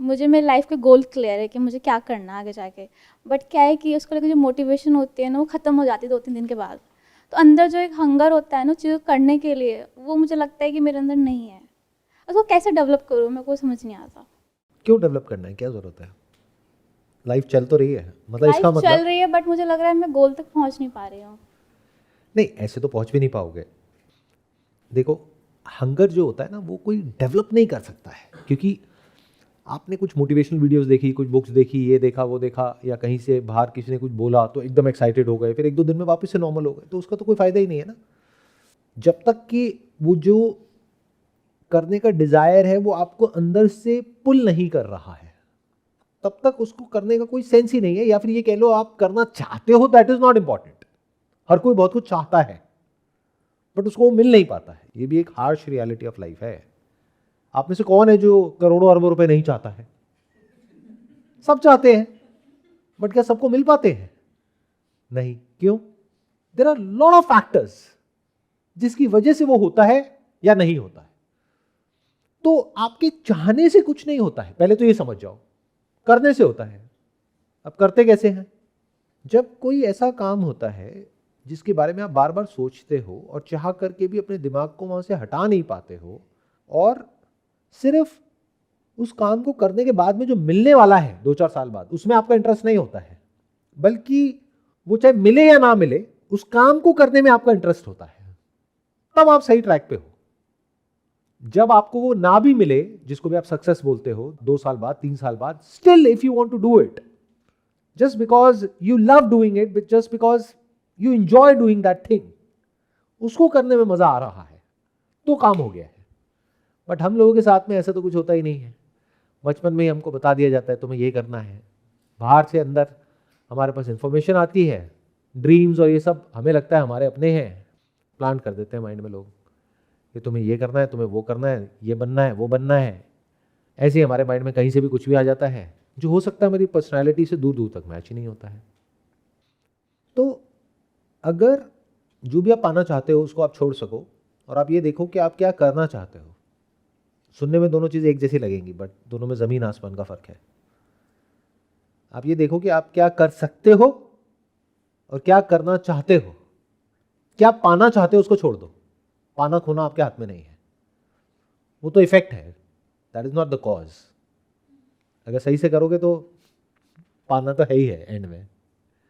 मुझे मेरी लाइफ के गोल क्लियर है कि मुझे क्या करना है आगे जाके, बट क्या है कि उसको लेकर जो मोटिवेशन होती है ना वो ख़त्म हो जाती है 2-3 दिन के बाद। तो अंदर जो एक हंगर होता है ना चीज़ों करने के लिए, वो मुझे लगता है कि मेरे अंदर नहीं है। उसको कैसे डेवलप करूँ मेरे को समझ नहीं आता। क्यों डेवलप करना है, क्या ज़रूरत है? लाइफ चल तो रही है, मतलब लाइफ इसका चल मतलब रही है बट मुझे लग रहा है मैं गोल तक पहुँच नहीं पा रही हूँ। नहीं, ऐसे तो पहुंच भी नहीं पाओगे। देखो, हंगर जो होता है ना वो कोई डेवलप नहीं कर सकता है, क्योंकि आपने कुछ मोटिवेशनल वीडियोस देखी, कुछ बुक्स देखी, ये देखा वो देखा, या कहीं से बाहर किसी ने कुछ बोला तो एकदम एक्साइटेड हो गए, फिर 1-2 दिन में वापस से नॉर्मल हो गए, तो उसका तो कोई फ़ायदा ही नहीं है ना। जब तक कि वो जो करने का डिज़ायर है वो आपको अंदर से पुल नहीं कर रहा है, तब तक उसको करने का कोई सेंस ही नहीं है। या फिर ये कह लो आप करना चाहते हो, दैट इज़ नॉट इम्पॉर्टेंट। हर कोई बहुत कुछ चाहता है बट उसको वो मिल नहीं पाता है। ये भी एक हार्श रियलिटी ऑफ लाइफ है। आप में से कौन है जो करोड़ों अरबों रुपए नहीं चाहता है? सब चाहते हैं, बट क्या सबको मिल पाते हैं? नहीं। क्यों? There are lot of factors जिसकी वजह से वो होता है या नहीं होता है। तो आपके चाहने से कुछ नहीं होता है, पहले तो ये समझ जाओ। करने से होता है। अब करते कैसे हैं? जब कोई ऐसा काम होता है जिसके बारे में आप बार बार सोचते हो और चाह करके भी अपने दिमाग को वहां से हटा नहीं पाते हो, और सिर्फ उस काम को करने के बाद में जो मिलने वाला है 2-4 साल बाद, उसमें आपका इंटरेस्ट नहीं होता है, बल्कि वो चाहे मिले या ना मिले उस काम को करने में आपका इंटरेस्ट होता है, तब आप सही ट्रैक पे हो। जब आपको वो ना भी मिले, जिसको भी आप सक्सेस बोलते हो, 2 साल बाद 3 साल बाद, still if you want to do it just because you love doing it, but just because you enjoy doing that thing, उसको करने में मजा आ रहा है, तो काम हो गया है। बट हम लोगों के साथ में ऐसा तो कुछ होता ही नहीं है। बचपन में ही हमको बता दिया जाता है तुम्हें ये करना है, बाहर से अंदर हमारे पास इंफॉर्मेशन आती है, ड्रीम्स और ये सब हमें लगता है हमारे अपने हैं, प्लान कर देते हैं माइंड में लोग कि तुम्हें ये करना है, तुम्हें वो करना है, ये बनना है, वो बनना है। ऐसे ही हमारे माइंड में कहीं से भी कुछ भी आ जाता है जो हो सकता है मेरी पर्सनैलिटी से दूर दूर तक मैच ही नहीं होता है। तो अगर जो भी आप पाना चाहते हो उसको आप छोड़ सको, और आप ये देखो कि आप क्या करना चाहते हो। सुनने में दोनों चीज़ें एक जैसी लगेंगी, बट दोनों में ज़मीन आसमान का फ़र्क है। आप ये देखो कि आप क्या कर सकते हो और क्या करना चाहते हो। क्या पाना चाहते हो उसको छोड़ दो, पाना खोना आपके हाथ में नहीं है, वो तो इफेक्ट है, that is not the cause. अगर सही से करोगे तो पाना तो है ही है एंड में।